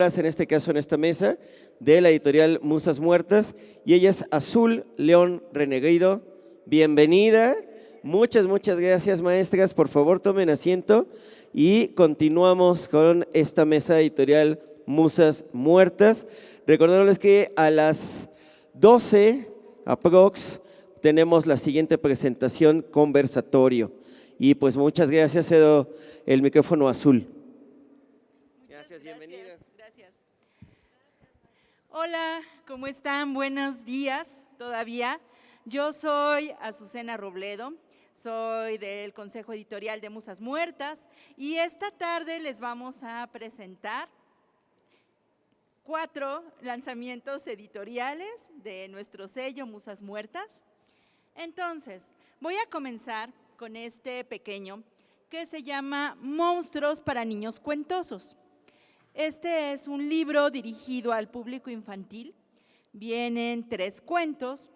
En este caso, en esta mesa, de la editorial Musas Muertas, y ella es Azul León Reneguido. Bienvenida. Muchas gracias, maestras. Por favor, tomen asiento y continuamos con esta mesa editorial Musas Muertas. Recordándoles que a las 12 aprox tenemos la siguiente presentación conversatorio. Y pues muchas gracias, cedo el micrófono a Azul. Gracias, bienvenidas. Gracias. Hola, ¿cómo están? Buenos días todavía. Yo soy Azucena Robledo, soy del Consejo Editorial de Musas Muertas y esta tarde les vamos a presentar 4 lanzamientos editoriales de nuestro sello Musas Muertas. Entonces, voy a comenzar con este pequeño que se llama Monstruos para niños cuentosos. Este es un libro dirigido al público infantil. Vienen 3 cuentos.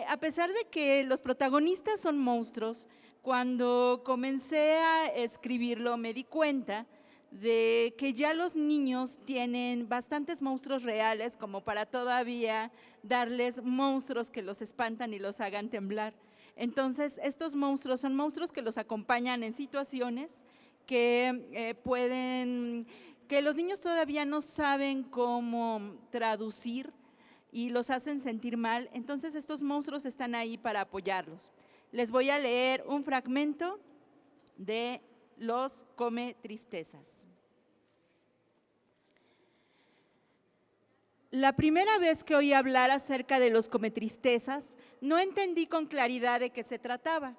A pesar de que los protagonistas son monstruos, cuando comencé a escribirlo me di cuenta de que ya los niños tienen bastantes monstruos reales como para todavía darles monstruos que los espantan y los hagan temblar. Entonces, estos monstruos son monstruos que los acompañan en situaciones que que los niños todavía no saben cómo traducir y los hacen sentir mal. Entonces, estos monstruos están ahí para apoyarlos. Les voy a leer un fragmento de Los Come Tristezas. La primera vez que oí hablar acerca de los cometristezas, no entendí con claridad de qué se trataba.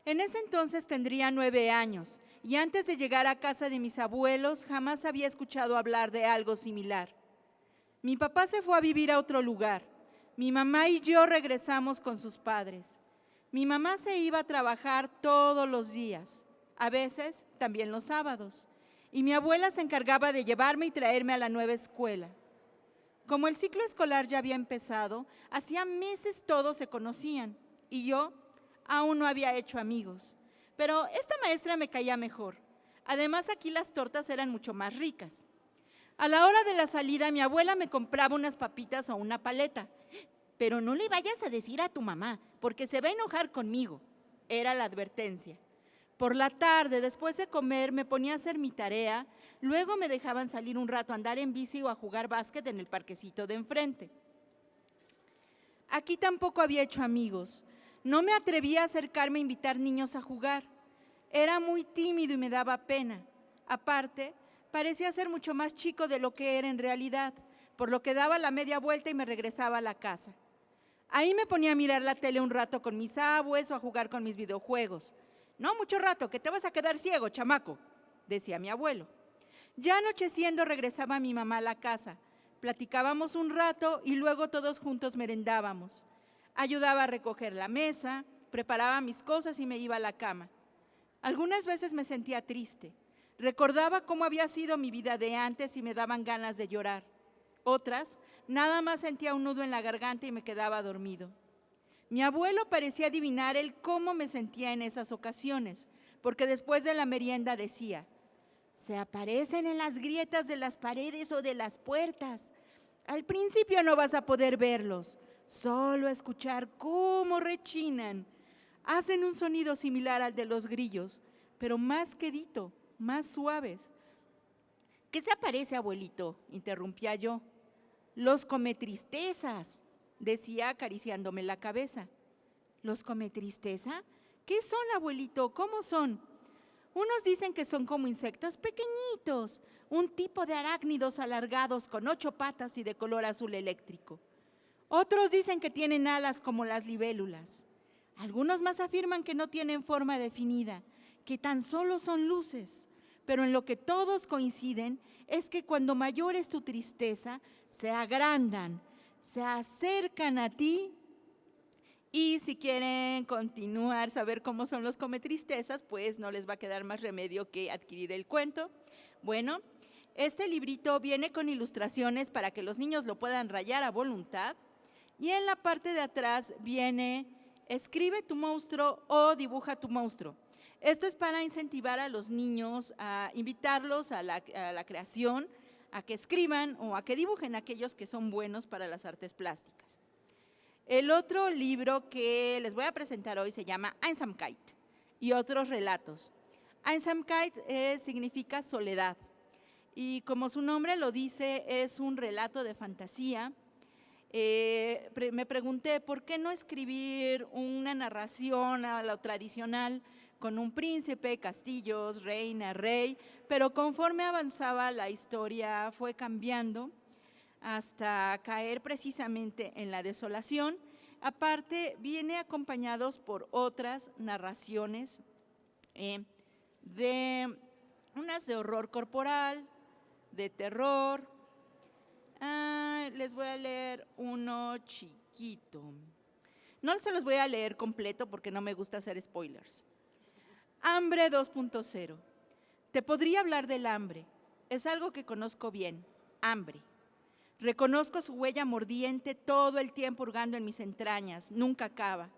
En ese entonces tendría 9 años y antes de llegar a casa de mis abuelos jamás había escuchado hablar de algo similar. Mi papá se fue a vivir a otro lugar. Mi mamá y yo regresamos con sus padres. Mi mamá se iba a trabajar todos los días, a veces también los sábados, y mi abuela se encargaba de llevarme y traerme a la nueva escuela. Como el ciclo escolar ya había empezado, hacía meses todos se conocían y yo aún no había hecho amigos. Pero esta maestra me caía mejor. Además, aquí las tortas eran mucho más ricas. A la hora de la salida, mi abuela me compraba unas papitas o una paleta. Pero no le vayas a decir a tu mamá, porque se va a enojar conmigo, era la advertencia. Por la tarde, después de comer, me ponía a hacer mi tarea, luego me dejaban salir un rato a andar en bici o a jugar básquet en el parquecito de enfrente. Aquí tampoco había hecho amigos. No me atrevía a acercarme a invitar niños a jugar. Era muy tímido y me daba pena. Aparte, parecía ser mucho más chico de lo que era en realidad, por lo que daba la media vuelta y me regresaba a la casa. Ahí me ponía a mirar la tele un rato con mis abuelos o a jugar con mis videojuegos. No mucho rato, que te vas a quedar ciego, chamaco, decía mi abuelo. Ya anocheciendo regresaba mi mamá a la casa. Platicábamos un rato y luego todos juntos merendábamos. Ayudaba a recoger la mesa, preparaba mis cosas y me iba a la cama. Algunas veces me sentía triste. Recordaba cómo había sido mi vida de antes y me daban ganas de llorar. Otras, nada más sentía un nudo en la garganta y me quedaba dormido. Mi abuelo parecía adivinar el cómo me sentía en esas ocasiones, porque después de la merienda decía: se aparecen en las grietas de las paredes o de las puertas. Al principio no vas a poder verlos, solo escuchar cómo rechinan. Hacen un sonido similar al de los grillos, pero más quedito, más suaves. ¿Qué se aparece, abuelito?, interrumpía yo. Los cometristezas, decía acariciándome la cabeza. ¿Los cometristeza? ¿Qué son, abuelito? ¿Cómo son? Unos dicen que son como insectos pequeñitos, un tipo de arácnidos alargados con 8 patas y de color azul eléctrico. Otros dicen que tienen alas como las libélulas. Algunos más afirman que no tienen forma definida, que tan solo son luces. Pero en lo que todos coinciden es que cuando mayor es tu tristeza, se agrandan, se acercan a ti. Y si quieren continuar, saber cómo son los cometristezas, pues no les va a quedar más remedio que adquirir el cuento. Bueno, este librito viene con ilustraciones para que los niños lo puedan rayar a voluntad. Y en la parte de atrás viene: escribe tu monstruo o dibuja tu monstruo. Esto es para incentivar a los niños, a invitarlos a la creación, a que escriban o a que dibujen aquellos que son buenos para las artes plásticas. El otro libro que les voy a presentar hoy se llama Einsamkeit y otros relatos. Einsamkeit significa soledad y como su nombre lo dice, es un relato de fantasía. Me pregunté, ¿por qué no escribir una narración a lo tradicional con un príncipe, castillos, reina, rey? Pero conforme avanzaba la historia fue cambiando hasta caer precisamente en la desolación. Aparte, viene acompañados por otras narraciones de unas de horror corporal, de terror. Les voy a leer uno chiquito. No se los voy a leer completo porque no me gusta hacer spoilers. Hambre 2.0. Te podría hablar del hambre. Es algo que conozco bien. Hambre. Reconozco su huella mordiente todo el tiempo hurgando en mis entrañas. Nunca acaba.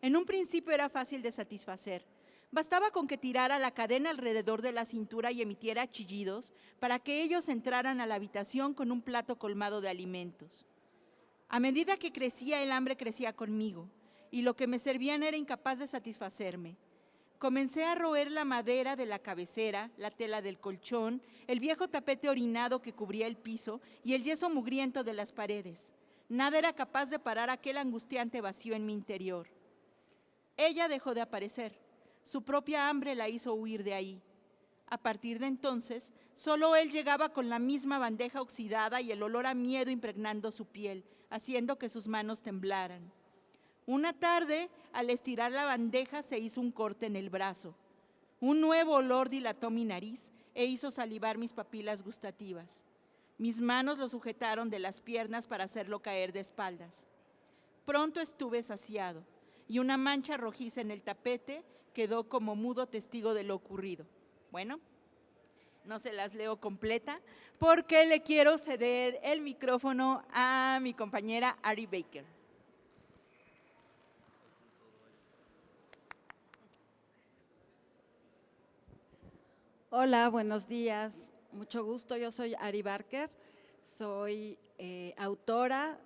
En un principio era fácil de satisfacer. Bastaba con que tirara la cadena alrededor de la cintura y emitiera chillidos para que ellos entraran a la habitación con un plato colmado de alimentos. A medida que crecía, el hambre crecía conmigo, y lo que me servían era incapaz de satisfacerme. Comencé a roer la madera de la cabecera, la tela del colchón, el viejo tapete orinado que cubría el piso y el yeso mugriento de las paredes. Nada era capaz de parar aquel angustiante vacío en mi interior. Ella dejó de aparecer. Su propia hambre la hizo huir de ahí. A partir de entonces, solo él llegaba con la misma bandeja oxidada y el olor a miedo impregnando su piel, haciendo que sus manos temblaran. Una tarde, al estirar la bandeja, se hizo un corte en el brazo. Un nuevo olor dilató mi nariz e hizo salivar mis papilas gustativas. Mis manos lo sujetaron de las piernas para hacerlo caer de espaldas. Pronto estuve saciado y una mancha rojiza en el tapete quedó como mudo testigo de lo ocurrido. Bueno, no se las leo completa porque le quiero ceder el micrófono a mi compañera Ari Baker. Hola, buenos días. Mucho gusto. Yo soy Ari Barker. Soy autora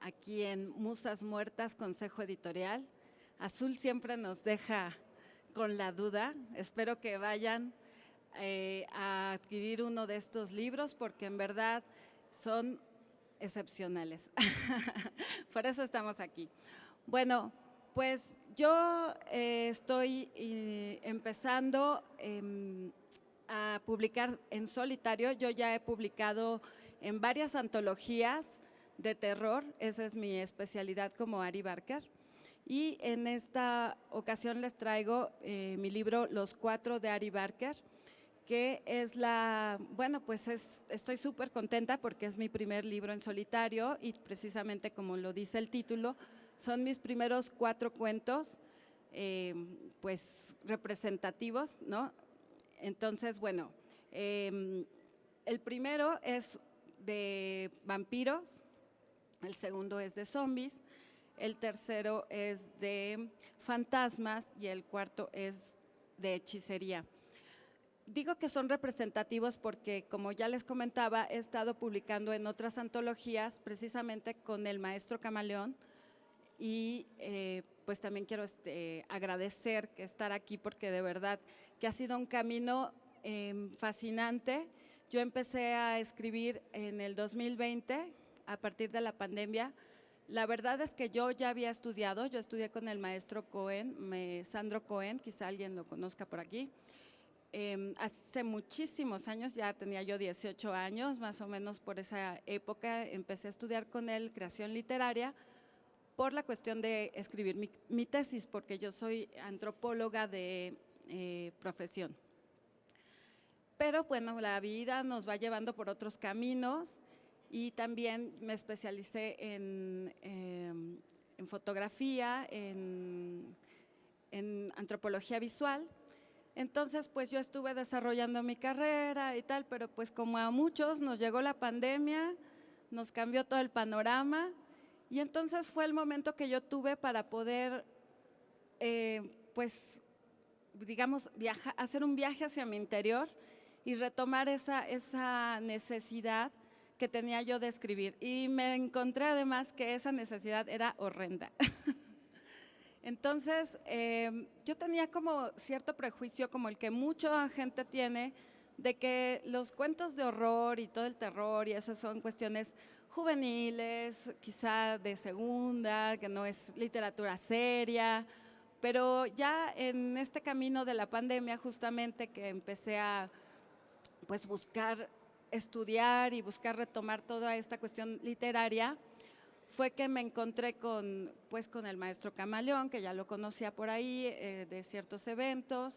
aquí en Musas Muertas, Consejo Editorial. Azul siempre nos deja con la duda. Espero que vayan a adquirir uno de estos libros porque en verdad son excepcionales. Por eso estamos aquí. Bueno, pues yo estoy empezando a publicar en solitario. Yo ya he publicado en varias antologías de terror. Esa es mi especialidad como Ari Barker. Y en esta ocasión les traigo mi libro Los Cuatro de Ari Barker, que es estoy súper contenta porque es mi primer libro en solitario y precisamente como lo dice el título, son mis primeros 4 cuentos representativos, ¿no? Entonces, bueno, el primero es de vampiros, el segundo es de zombies, el tercero es de fantasmas y el cuarto es de hechicería. Digo que son representativos porque, como ya les comentaba, he estado publicando en otras antologías precisamente con el maestro Camaleón y pues también quiero agradecer que estar aquí porque de verdad que ha sido un camino fascinante. Yo empecé a escribir en el 2020 a partir de la pandemia. La verdad es que yo ya había estudiado, yo estudié con el maestro Cohen, Sandro Cohen, quizá alguien lo conozca por aquí. Hace muchísimos años, ya tenía yo 18 años, más o menos por esa época, empecé a estudiar con él creación literaria por la cuestión de escribir mi tesis, porque yo soy antropóloga de profesión. Pero bueno, la vida nos va llevando por otros caminos y también me especialicé en fotografía, en antropología visual. Entonces, pues yo estuve desarrollando mi carrera y tal, pero pues como a muchos nos llegó la pandemia, nos cambió todo el panorama y entonces fue el momento que yo tuve para poder, hacer un viaje hacia mi interior y retomar esa necesidad que tenía yo de escribir. Y me encontré además que esa necesidad era horrenda. Entonces, yo tenía como cierto prejuicio, como el que mucha gente tiene, de que los cuentos de horror y todo el terror y eso son cuestiones juveniles, quizá de segunda, que no es literatura seria, pero ya en este camino de la pandemia justamente que empecé a pues buscar estudiar y buscar retomar toda esta cuestión literaria, fue que me encontré con el maestro Camaleón, que ya lo conocía por ahí de ciertos eventos,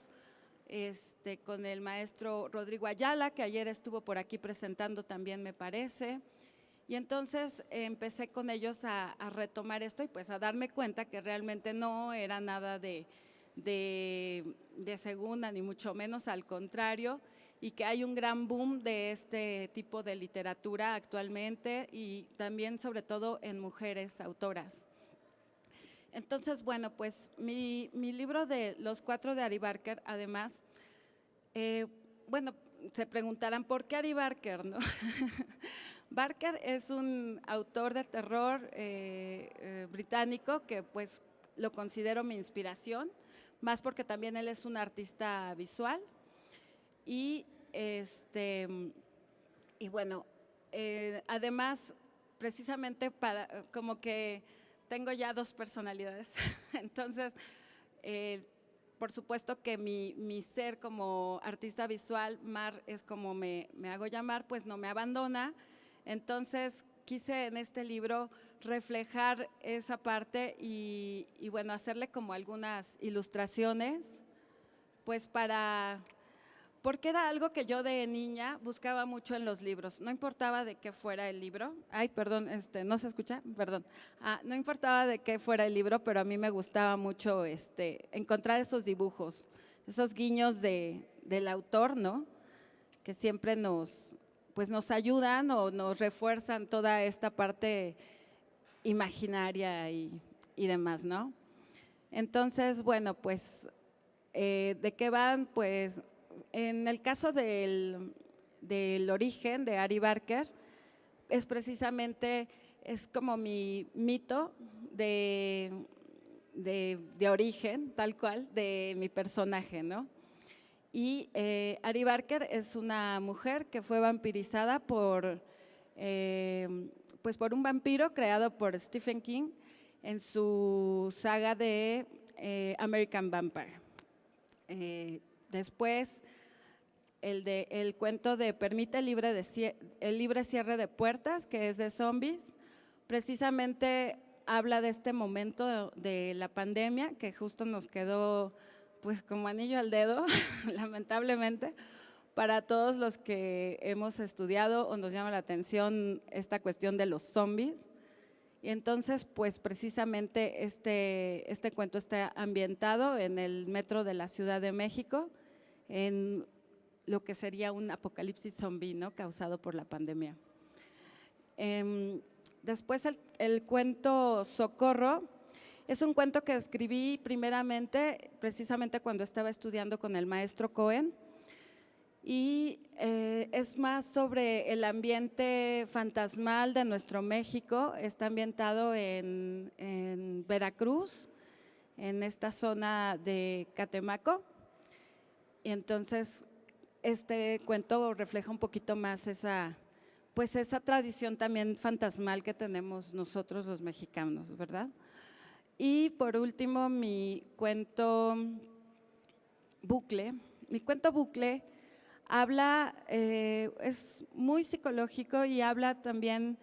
con el maestro Rodrigo Ayala, que ayer estuvo por aquí presentando también, me parece. Y entonces empecé con ellos a retomar esto y pues a darme cuenta que realmente no era nada de segunda, ni mucho menos, al contrario, y que hay un gran boom de este tipo de literatura actualmente y también sobre todo en mujeres autoras. Entonces, bueno, pues mi libro de Los Cuatro de Ari Barker, además, bueno, se preguntarán, ¿por qué Ari Barker, no? Barker es un autor de terror británico que pues lo considero mi inspiración, más porque también él es un artista visual y bueno, además precisamente como que tengo ya dos personalidades, entonces por supuesto que mi ser como artista visual, Mar es como me hago llamar, pues no me abandona. Entonces quise en este libro reflejar esa parte y bueno, hacerle como algunas ilustraciones, pues porque era algo que yo de niña buscaba mucho en los libros, no importaba de qué fuera el libro, ay, perdón, ¿no se escucha? Perdón, no importaba de qué fuera el libro, pero a mí me gustaba mucho encontrar esos dibujos, esos guiños del autor, ¿no? Que siempre nos ayudan o nos refuerzan toda esta parte imaginaria y demás, ¿no? Entonces, bueno, pues, ¿de qué van? Pues, en el caso del origen de Ari Barker, es precisamente, es como mi mito de origen, tal cual, de mi personaje, ¿no? Y Ari Barker es una mujer que fue vampirizada por un vampiro creado por Stephen King en su saga de American Vampire. Después, el cuento de Permite el libre cierre de puertas, que es de zombies, precisamente habla de este momento de la pandemia que justo nos quedó pues como anillo al dedo, lamentablemente, para todos los que hemos estudiado o nos llama la atención esta cuestión de los zombies. Y entonces, pues precisamente este cuento está ambientado en el metro de la Ciudad de México, en lo que sería un apocalipsis zombie, ¿no? Causado por la pandemia. Después el cuento Socorro es un cuento que escribí primeramente, precisamente cuando estaba estudiando con el maestro Cohen, y es más sobre el ambiente fantasmal de nuestro México. Está ambientado en Veracruz, en esta zona de Catemaco, y entonces este cuento refleja un poquito más esa tradición también fantasmal que tenemos nosotros los mexicanos, ¿verdad? Y por último, mi cuento Bucle. Mi cuento Bucle habla, es muy psicológico y habla también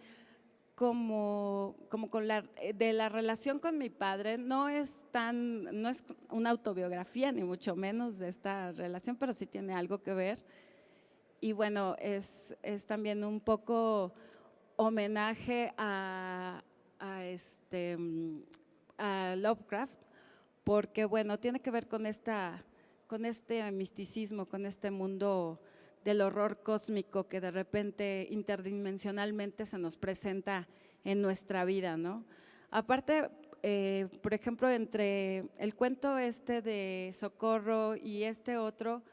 de la relación con mi padre. No es una autobiografía, ni mucho menos de esta relación, pero sí tiene algo que ver. Y bueno, es también un poco homenaje a Lovecraft, porque bueno, tiene que ver con este misticismo, con este mundo del horror cósmico que de repente interdimensionalmente se nos presenta en nuestra vida, ¿no? Aparte, por ejemplo, entre el cuento de Socorro y este otro,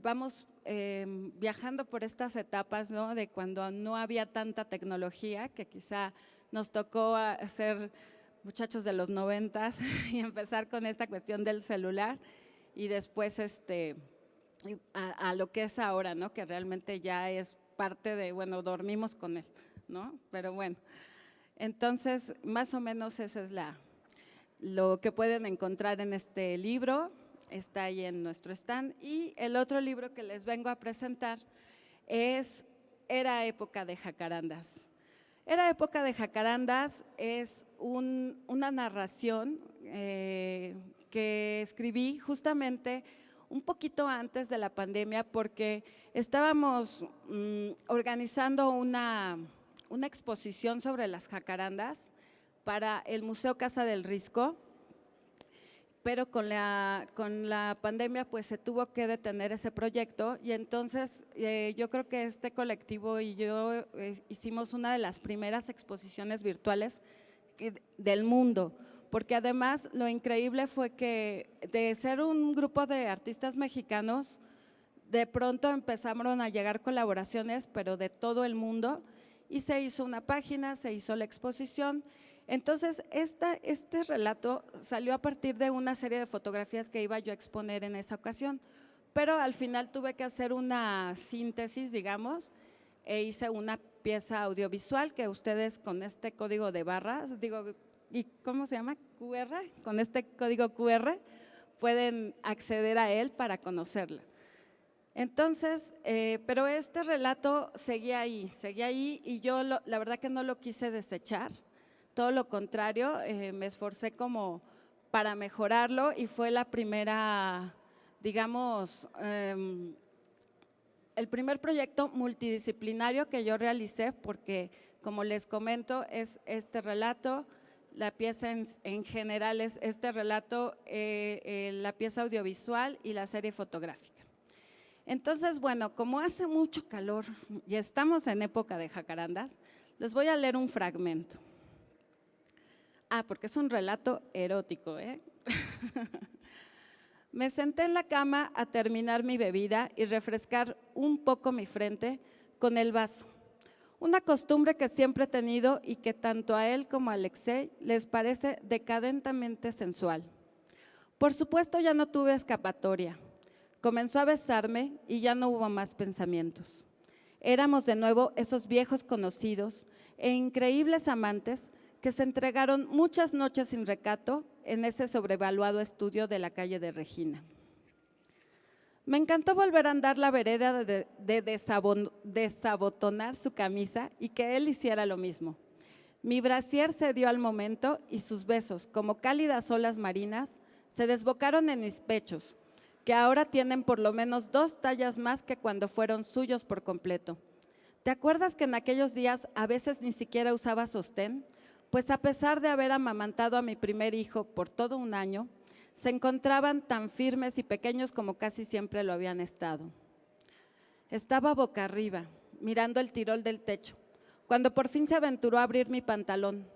vamos viajando por estas etapas, ¿no? De cuando no había tanta tecnología, que quizá nos tocó ser muchachos de los 90s y empezar con esta cuestión del celular y después a lo que es ahora, ¿no? Que realmente ya es parte de, bueno, dormimos con él, ¿no? Pero bueno, entonces más o menos esa es lo que pueden encontrar en este libro, está ahí en nuestro stand. Y el otro libro que les vengo a presentar es Era época de jacarandas. Era época de jacarandas es una narración que escribí justamente un poquito antes de la pandemia porque estábamos organizando una exposición sobre las jacarandas para el Museo Casa del Risco, pero con la pandemia pues se tuvo que detener ese proyecto y entonces yo creo que este colectivo y yo hicimos una de las primeras exposiciones virtuales del mundo, porque además lo increíble fue que de ser un grupo de artistas mexicanos, de pronto empezaron a llegar colaboraciones, pero de todo el mundo, y se hizo una página, se hizo la exposición. Entonces, este relato salió a partir de una serie de fotografías que iba yo a exponer en esa ocasión, pero al final tuve que hacer una síntesis, digamos, e hice una pieza audiovisual que ustedes con este código de barras, ¿y cómo se llama? QR, con este código QR pueden acceder a él para conocerla. Entonces, pero este relato seguía ahí y yo la verdad que no lo quise desechar. Todo lo contrario, me esforcé como para mejorarlo y fue la primera, digamos, el primer proyecto multidisciplinario que yo realicé porque, como les comento, es este relato, la pieza en general es este relato, la pieza audiovisual y la serie fotográfica. Entonces, bueno, como hace mucho calor y estamos en época de jacarandas, les voy a leer un fragmento. Porque es un relato erótico, ¿eh? Me senté en la cama a terminar mi bebida y refrescar un poco mi frente con el vaso. Una costumbre que siempre he tenido y que tanto a él como a Alexei les parece decadentemente sensual. Por supuesto ya no tuve escapatoria. Comenzó a besarme y ya no hubo más pensamientos. Éramos de nuevo esos viejos conocidos e increíbles amantes que se entregaron muchas noches sin recato en ese sobrevaluado estudio de la calle de Regina. Me encantó volver a andar la vereda de desabotonar su camisa y que él hiciera lo mismo. Mi brasier cedió al momento y sus besos, como cálidas olas marinas, se desbocaron en mis pechos, que ahora tienen por lo menos 2 tallas más que cuando fueron suyos por completo. ¿Te acuerdas que en aquellos días a veces ni siquiera usaba sostén? Pues a pesar de haber amamantado a mi primer hijo por todo un año, se encontraban tan firmes y pequeños como casi siempre lo habían estado. Estaba boca arriba, mirando el tirol del techo, cuando por fin se aventuró a abrir mi pantalón.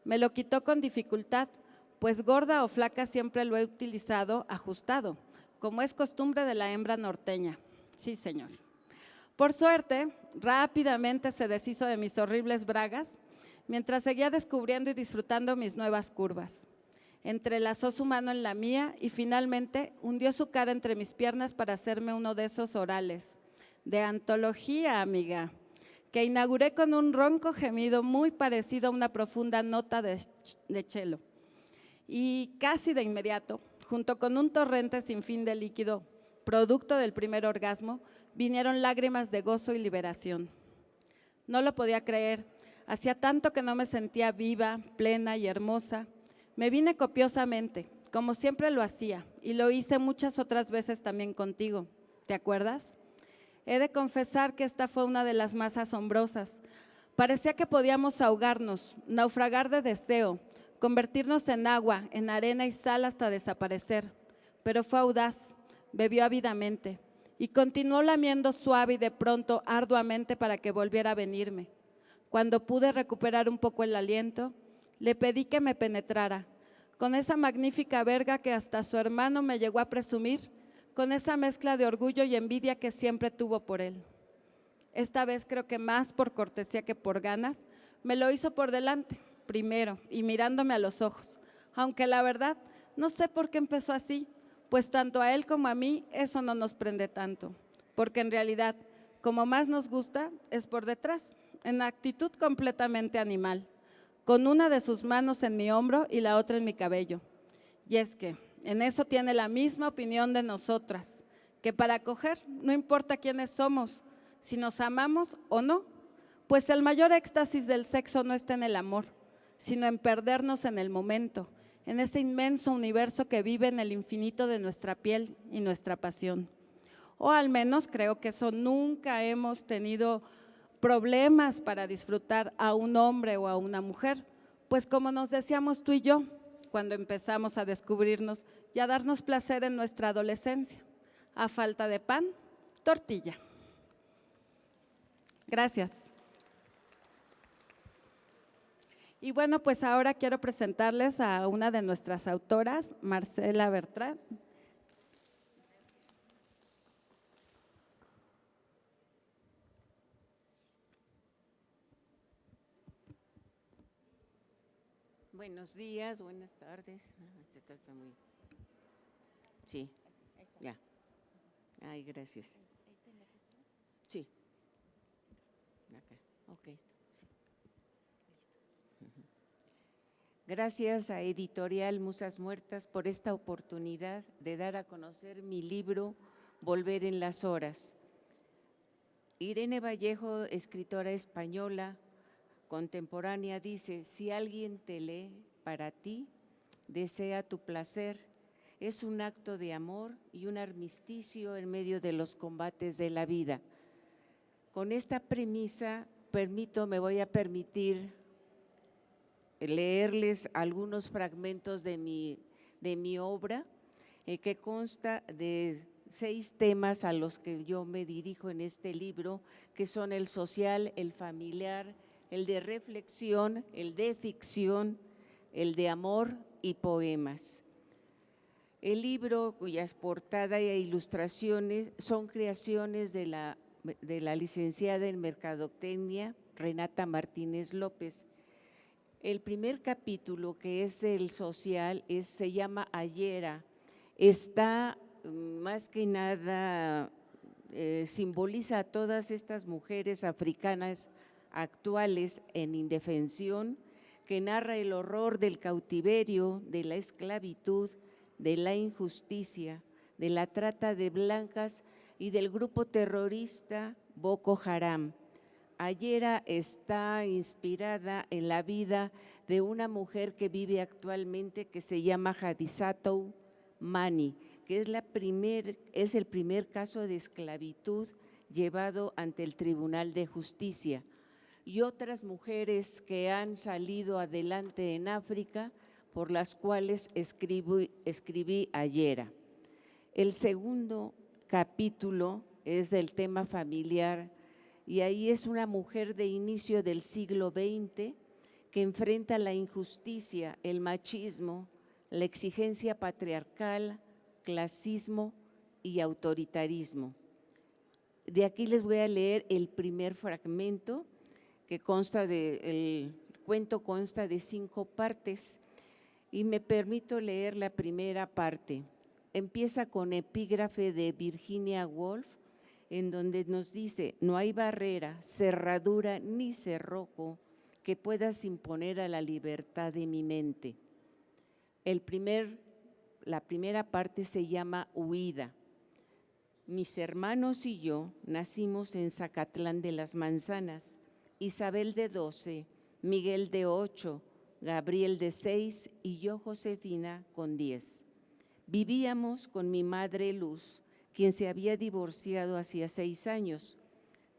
Me lo quitó con dificultad, pues gorda o flaca siempre lo he utilizado ajustado, como es costumbre de la hembra norteña. Sí, señor. Por suerte, rápidamente se deshizo de mis horribles bragas, mientras seguía descubriendo y disfrutando mis nuevas curvas. Entrelazó su mano en la mía y finalmente hundió su cara entre mis piernas para hacerme uno de esos orales, de antología, amiga, que inauguré con un ronco gemido muy parecido a una profunda nota de cello. Y casi de inmediato, junto con un torrente sin fin de líquido, producto del primer orgasmo, vinieron lágrimas de gozo y liberación. No lo podía creer. Hacía tanto que no me sentía viva, plena y hermosa. Me vine copiosamente, como siempre lo hacía, y lo hice muchas otras veces también contigo. ¿Te acuerdas? He de confesar que esta fue una de las más asombrosas. Parecía que podíamos ahogarnos, naufragar de deseo, convertirnos en agua, en arena y sal hasta desaparecer. Pero fue audaz, bebió ávidamente y continuó lamiendo suave y de pronto arduamente para que volviera a venirme. Cuando pude recuperar un poco el aliento, le pedí que me penetrara, con esa magnífica verga que hasta su hermano me llegó a presumir, con esa mezcla de orgullo y envidia que siempre tuvo por él. Esta vez creo que más por cortesía que por ganas, me lo hizo por delante, primero, y mirándome a los ojos, aunque la verdad no sé por qué empezó así, pues tanto a él como a mí eso no nos prende tanto, porque en realidad, como más nos gusta, es por detrás, en actitud completamente animal, con una de sus manos en mi hombro y la otra en mi cabello. Y es que en eso tiene la misma opinión de nosotras, que para coger no importa quiénes somos, si nos amamos o no, pues el mayor éxtasis del sexo no está en el amor, sino en perdernos en el momento, en ese inmenso universo que vive en el infinito de nuestra piel y nuestra pasión. O al menos creo que eso nunca hemos tenido problemas para disfrutar a un hombre o a una mujer, pues como nos decíamos tú y yo, cuando empezamos a descubrirnos y a darnos placer en nuestra adolescencia, a falta de pan, tortilla. Gracias. Y bueno, pues ahora quiero presentarles a una de nuestras autoras, Marcela Bertrand. Buenos días, buenas tardes. Esta está muy… Sí, ya. Ay, gracias. Sí. Acá, ok. Sí. Gracias a Editorial Musas Muertas por esta oportunidad de dar a conocer mi libro Volver en las horas. Irene Vallejo, escritora española contemporánea, dice: si alguien te lee, para ti, desea tu placer, es un acto de amor y un armisticio en medio de los combates de la vida. Con esta premisa, me voy a permitir leerles algunos fragmentos de mi obra, que consta de 6 temas a los que yo me dirijo en este libro, que son el social, el familiar, el de reflexión, el de ficción, el de amor y poemas. El libro, cuyas portada e ilustraciones son creaciones de la licenciada en Mercadotecnia, Renata Martínez López. El primer capítulo, que es el social, se llama Ayera. Está más que nada, simboliza a todas estas mujeres africanas actuales en indefensión, que narra el horror del cautiverio, de la esclavitud, de la injusticia, de la trata de blancas y del grupo terrorista Boko Haram. Ayera está inspirada en la vida de una mujer que vive actualmente, que se llama Hadizatou Mani, que es el primer caso de esclavitud llevado ante el Tribunal de Justicia, y otras mujeres que han salido adelante en África, por las cuales escribí Ayera. El segundo capítulo es del tema familiar, y ahí es una mujer de inicio del siglo XX que enfrenta la injusticia, el machismo, la exigencia patriarcal, clasismo y autoritarismo. De aquí les voy a leer el primer fragmento, que el cuento consta de 5 partes, y me permito leer la primera parte. Empieza con epígrafe de Virginia Woolf, en donde nos dice: no hay barrera, cerradura ni cerrojo que puedas imponer a la libertad de mi mente. La primera parte se llama Huida. Mis hermanos y yo nacimos en Zacatlán de las Manzanas, Isabel de 12, Miguel de 8, Gabriel de 6 y yo, Josefina, con 10. Vivíamos con mi madre Luz, quien se había divorciado hacía 6 años.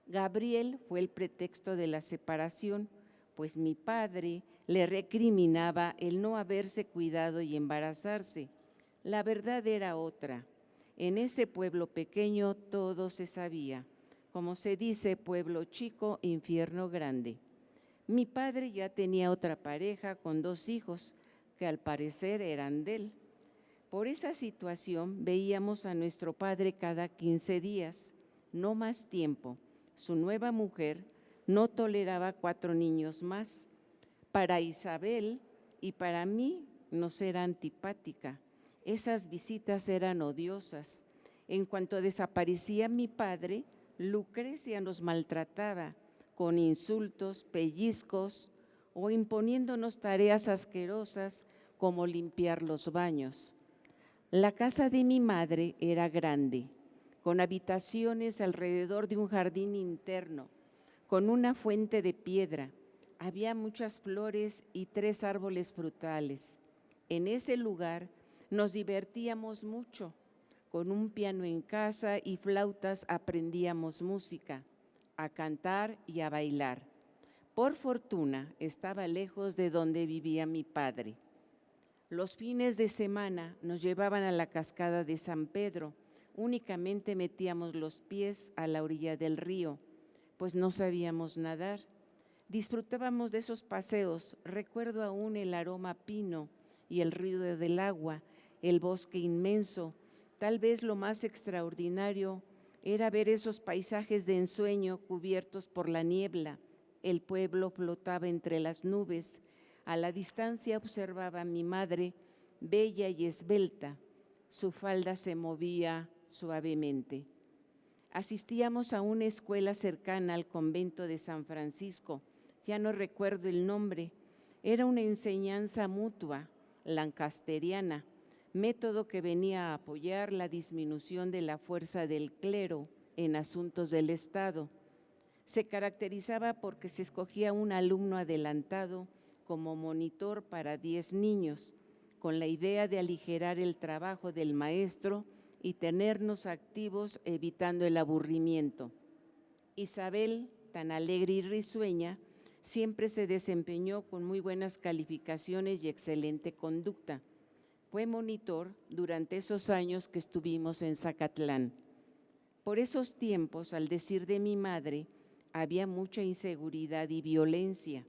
Gabriel fue el pretexto de la separación, pues mi padre le recriminaba el no haberse cuidado y embarazarse. La verdad era otra. En ese pueblo pequeño todo se sabía. Como se dice, pueblo chico, infierno grande. Mi padre ya tenía otra pareja con 2 hijos, que al parecer eran de él, Por esa situación veíamos a nuestro padre cada 15 días, no más tiempo. Su nueva mujer no toleraba 4 niños más. Para Isabel y para mí nos era antipática. Esas visitas eran odiosas. En cuanto desaparecía mi padre, Lucrecia nos maltrataba con insultos, pellizcos o imponiéndonos tareas asquerosas como limpiar los baños. La casa de mi madre era grande, con habitaciones alrededor de un jardín interno, con una fuente de piedra. Había muchas flores y 3 árboles frutales. En ese lugar nos divertíamos mucho. Con un piano en casa y flautas aprendíamos música, a cantar y a bailar. Por fortuna estaba lejos de donde vivía mi padre. Los fines de semana nos llevaban a la cascada de San Pedro. Únicamente metíamos los pies a la orilla del río, pues no sabíamos nadar. Disfrutábamos de esos paseos. Recuerdo aún el aroma a pino y el ruido del agua, el bosque inmenso. Tal vez lo más extraordinario era ver esos paisajes de ensueño cubiertos por la niebla. El pueblo flotaba entre las nubes. A la distancia observaba a mi madre, bella y esbelta. Su falda se movía suavemente. Asistíamos a una escuela cercana al convento de San Francisco. Ya no recuerdo el nombre. Era una enseñanza mutua, lancasteriana, método que venía a apoyar la disminución de la fuerza del clero en asuntos del Estado. Se caracterizaba porque se escogía un alumno adelantado como monitor para 10 niños, con la idea de aligerar el trabajo del maestro y tenernos activos evitando el aburrimiento. Isabel, tan alegre y risueña, siempre se desempeñó con muy buenas calificaciones y excelente conducta. Fue monitor durante esos años que estuvimos en Zacatlán. Por esos tiempos, al decir de mi madre, había mucha inseguridad y violencia.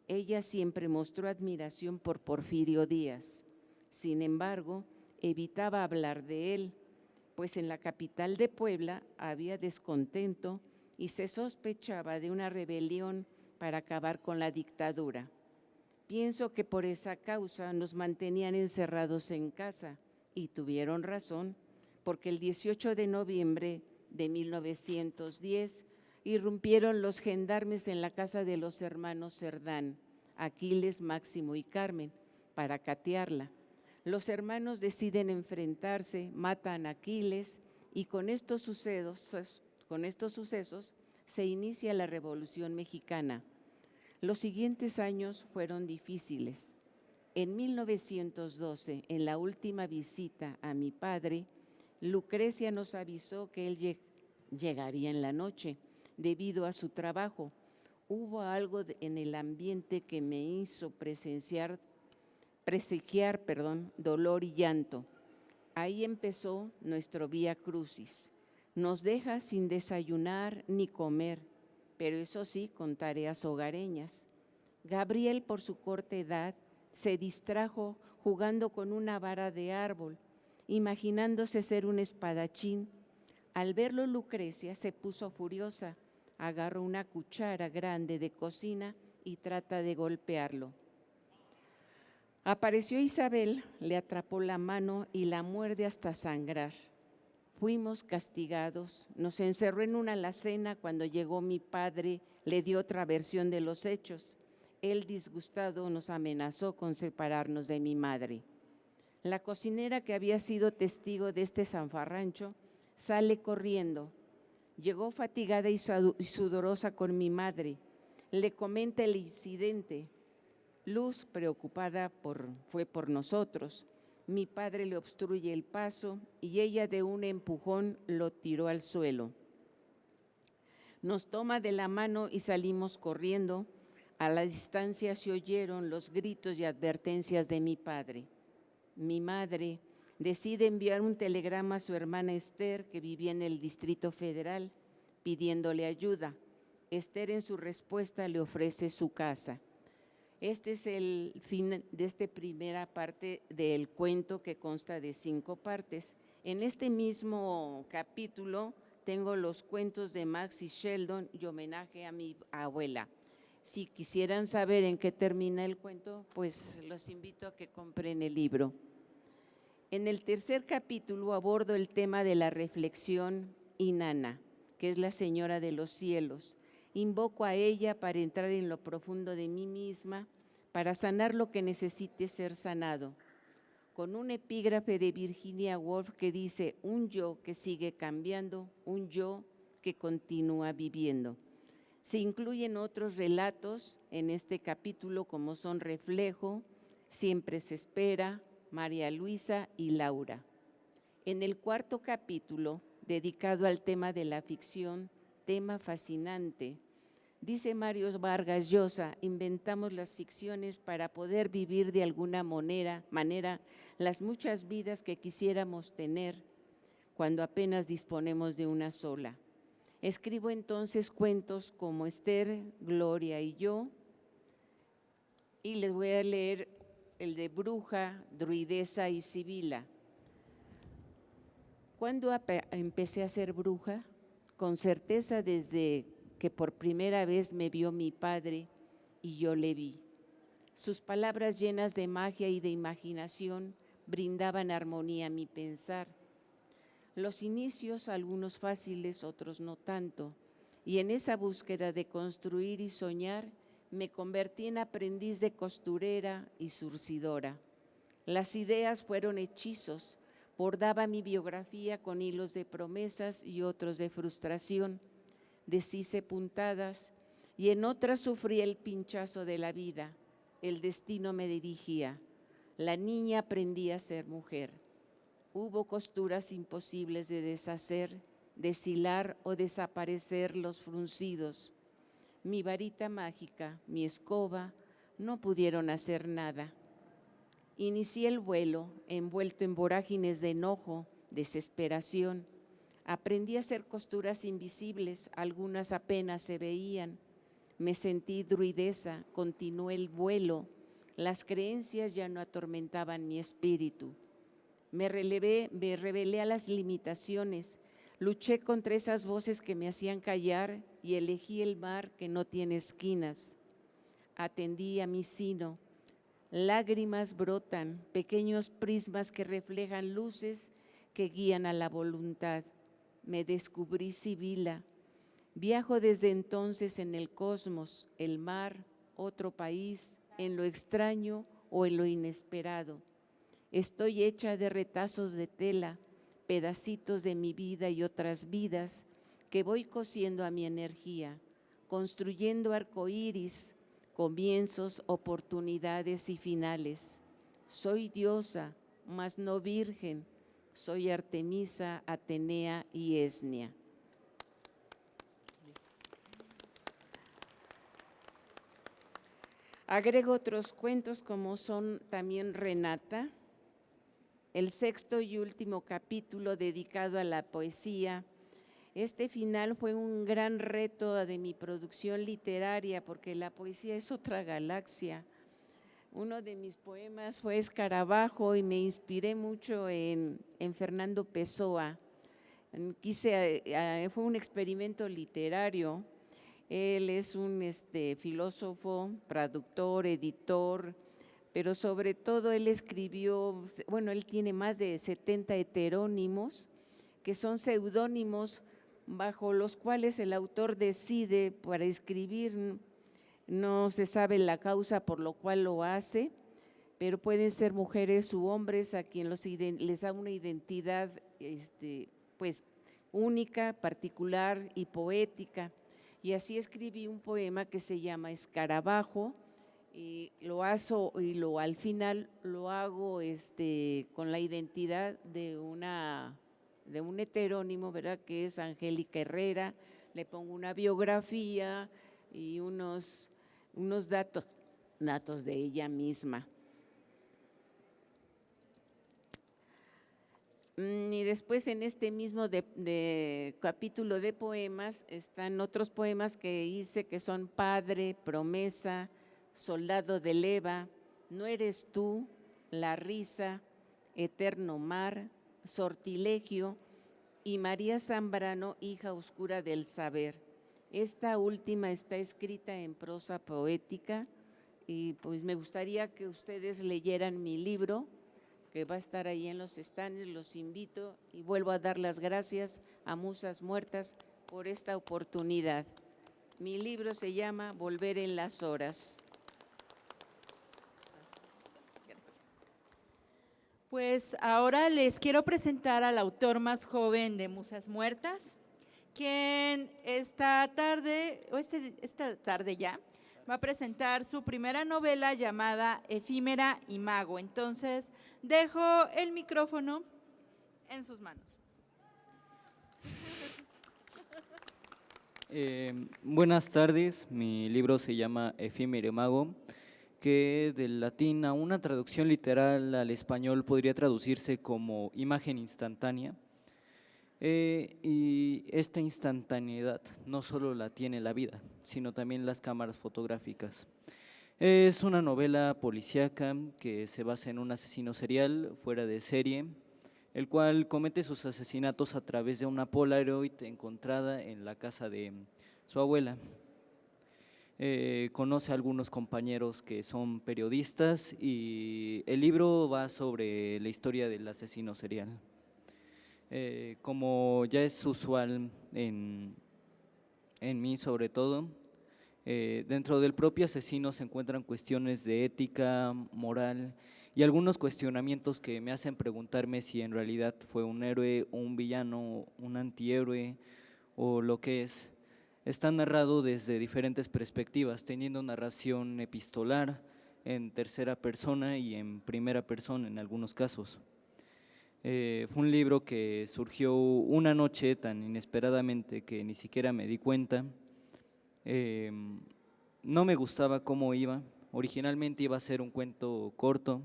Ella siempre mostró admiración por Porfirio Díaz. Sin embargo, evitaba hablar de él, pues en la capital de Puebla había descontento y se sospechaba de una rebelión para acabar con la dictadura. Pienso que por esa causa nos mantenían encerrados en casa y tuvieron razón, porque el 18 de noviembre de 1910 irrumpieron los gendarmes en la casa de los hermanos Cerdán, Aquiles, Máximo y Carmen, para catearla. Los hermanos deciden enfrentarse, matan a Aquiles y con estos sucesos se inicia la Revolución Mexicana. Los siguientes años fueron difíciles. En 1912, en la última visita a mi padre, Lucrecia nos avisó que él llegaría en la noche debido a su trabajo. Hubo algo en el ambiente que me hizo presenciar dolor y llanto. Ahí empezó nuestro Vía Crucis. Nos deja sin desayunar ni comer, pero eso sí, con tareas hogareñas. Gabriel, por su corta edad, se distrajo jugando con una vara de árbol, imaginándose ser un espadachín. Al verlo, Lucrecia se puso furiosa, agarró una cuchara grande de cocina y trata de golpearlo. Apareció Isabel, le atrapó la mano y la muerde hasta sangrar. Fuimos castigados, nos encerró en una alacena. Cuando llegó mi padre, le dio otra versión de los hechos. Él, disgustado, nos amenazó con separarnos de mi madre. La cocinera, que había sido testigo de este zafarrancho, sale corriendo. Llegó fatigada y sudorosa con mi madre. Le comenta el incidente. Luz, preocupada, fue por nosotros. Mi padre le obstruye el paso y ella de un empujón lo tiró al suelo. Nos toma de la mano y salimos corriendo. A la distancia se oyeron los gritos y advertencias de mi padre. Mi madre decide enviar un telegrama a su hermana Esther, que vivía en el Distrito Federal, pidiéndole ayuda. Esther, en su respuesta, le ofrece su casa. Este es el fin de esta primera parte del cuento que consta de 5 partes. En este mismo capítulo tengo los cuentos de Max y Sheldon y homenaje a mi abuela. Si quisieran saber en qué termina el cuento, pues los invito a que compren el libro. En el tercer capítulo abordo el tema de la reflexión Inanna, que es la señora de los cielos. Invoco a ella para entrar en lo profundo de mí misma, para sanar lo que necesite ser sanado. Con un epígrafe de Virginia Woolf que dice: un yo que sigue cambiando, un yo que continúa viviendo. Se incluyen otros relatos en este capítulo como son Reflejo, Siempre se espera, María Luisa y Laura. En el cuarto capítulo, dedicado al tema de la ficción, tema fascinante, dice Mario Vargas Llosa: inventamos las ficciones para poder vivir de alguna manera las muchas vidas que quisiéramos tener cuando apenas disponemos de una sola. Escribo entonces cuentos como Esther, Gloria y yo, y les voy a leer el de Bruja, Druidesa y Sibila. ¿Cuándo empecé a ser bruja? Con certeza desde que por primera vez me vio mi padre y yo le vi. Sus palabras llenas de magia y de imaginación brindaban armonía a mi pensar. Los inicios, algunos fáciles, otros no tanto, y en esa búsqueda de construir y soñar me convertí en aprendiz de costurera y zurcidora. Las ideas fueron hechizos, bordaba mi biografía con hilos de promesas y otros de frustración, deshice puntadas y en otras sufrí el pinchazo de la vida. El destino me dirigía, la niña aprendía a ser mujer. Hubo costuras imposibles de deshacer, deshilar o desaparecer los fruncidos. Mi varita mágica, mi escoba, no pudieron hacer nada. Inicié el vuelo, envuelto en vorágines de enojo, desesperación. Aprendí a hacer costuras invisibles, algunas apenas se veían. Me sentí druidesa, continué el vuelo. Las creencias ya no atormentaban mi espíritu. Me rebelé a las limitaciones, luché contra esas voces que me hacían callar y elegí el mar que no tiene esquinas. Atendí a mi sino, lágrimas brotan, pequeños prismas que reflejan luces que guían a la voluntad. Me descubrí Sibila, viajo desde entonces en el cosmos, el mar, otro país, en lo extraño o en lo inesperado. Estoy hecha de retazos de tela, pedacitos de mi vida y otras vidas que voy cosiendo a mi energía, construyendo arcoíris, comienzos, oportunidades y finales. Soy diosa, mas no virgen, soy Artemisa, Atenea y Esnia. Agrego otros cuentos como son también Renata, el sexto y último capítulo dedicado a la poesía. Este final fue un gran reto de mi producción literaria porque la poesía es otra galaxia. Uno de mis poemas fue Escarabajo y me inspiré mucho en Fernando Pessoa. Fue un experimento literario. Él es un filósofo, traductor, editor, pero sobre todo él escribió, él tiene más de 70 heterónimos, que son seudónimos bajo los cuales el autor decide para escribir. No se sabe la causa por lo cual lo hace, pero pueden ser mujeres u hombres a quien les da una identidad única, particular y poética. Y así escribí un poema que se llama Escarabajo, y al final lo hago con la identidad de un heterónimo, ¿verdad?, que es Angélica Herrera. Le pongo una biografía y unos datos de ella misma. Y después en este mismo capítulo de poemas están otros poemas que hice que son Padre, Promesa, Soldado de leva, No eres tú, La risa, Eterno mar, Sortilegio y María Zambrano, hija oscura del saber. Esta última está escrita en prosa poética y pues me gustaría que ustedes leyeran mi libro, que va a estar ahí en los stands. Los invito y vuelvo a dar las gracias a Musas Muertas por esta oportunidad. Mi libro se llama Volver en las horas. Pues ahora les quiero presentar al autor más joven de Musas Muertas, quien esta tarde ya va a presentar su primera novela llamada Efímera y Mago. Entonces, dejo el micrófono en sus manos. Buenas tardes, mi libro se llama Efímero y Mago, que del latín a una traducción literal al español podría traducirse como imagen instantánea. Y esta instantaneidad no solo la tiene la vida, sino también las cámaras fotográficas. Es una novela policíaca que se basa en un asesino serial fuera de serie, el cual comete sus asesinatos a través de una Polaroid encontrada en la casa de su abuela. Conoce a algunos compañeros que son periodistas y el libro va sobre la historia del asesino serial. Como ya es usual en mí sobre todo, dentro del propio asesino se encuentran cuestiones de ética, moral y algunos cuestionamientos que me hacen preguntarme si en realidad fue un héroe, un villano, un antihéroe o lo que es. Está narrado desde diferentes perspectivas, teniendo narración epistolar en tercera persona y en primera persona en algunos casos. Fue un libro que surgió una noche tan inesperadamente que ni siquiera me di cuenta. No me gustaba cómo iba. Originalmente iba a ser un cuento corto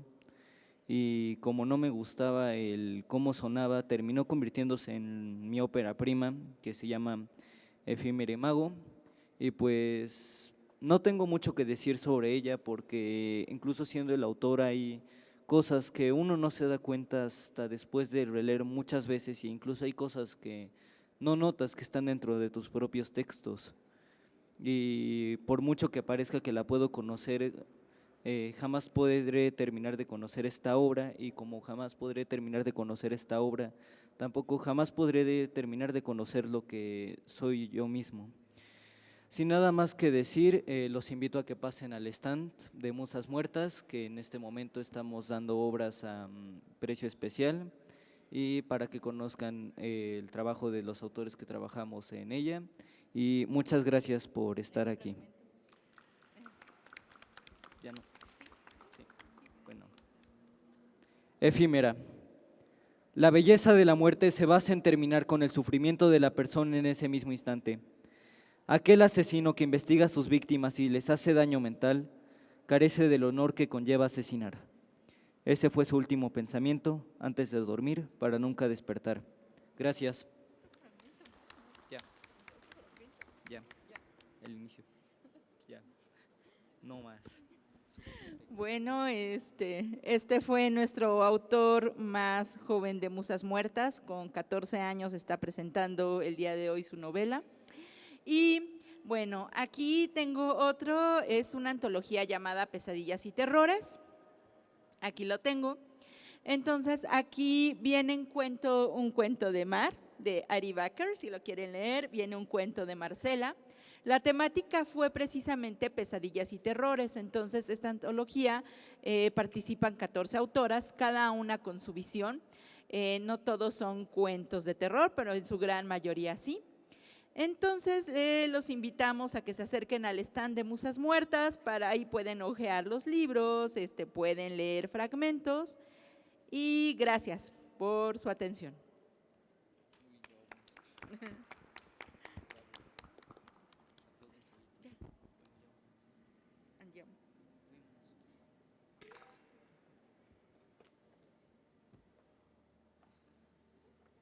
y como no me gustaba el cómo sonaba, terminó convirtiéndose en mi ópera prima, que se llama Efímero y Mago, y pues no tengo mucho que decir sobre ella porque incluso siendo el autor hay cosas que uno no se da cuenta hasta después de releer muchas veces, e incluso hay cosas que no notas que están dentro de tus propios textos. Y por mucho que parezca que la puedo conocer, jamás podré terminar de conocer esta obra, y como jamás podré terminar de conocer esta obra, tampoco jamás podré terminar de conocer lo que soy yo mismo. Sin nada más que decir, los invito a que pasen al stand de Musas Muertas, que en este momento estamos dando obras a precio especial, y para que conozcan el trabajo de los autores que trabajamos en ella. Y muchas gracias por estar aquí. ¿Ya no? Sí. Bueno. Efímera. La belleza de la muerte se basa en terminar con el sufrimiento de la persona en ese mismo instante. Aquel asesino que investiga a sus víctimas y les hace daño mental, carece del honor que conlleva asesinar. Ese fue su último pensamiento antes de dormir para nunca despertar. Gracias. Ya, el inicio. Ya, no más. Bueno, este fue nuestro autor más joven de Musas Muertas, con 14 años está presentando el día de hoy su novela. Y bueno, aquí tengo otro, es una antología llamada Pesadillas y Terrores, aquí lo tengo. Entonces aquí viene un cuento de Mar, de Ari Baker, si lo quieren leer, viene un cuento de Marcela. La temática fue precisamente Pesadillas y Terrores, entonces esta antología participan 14 autoras, cada una con su visión. No todos son cuentos de terror, pero en su gran mayoría sí. Entonces los invitamos a que se acerquen al stand de Musas Muertas, para ahí pueden hojear los libros, pueden leer fragmentos, y gracias por su atención. Andiamo.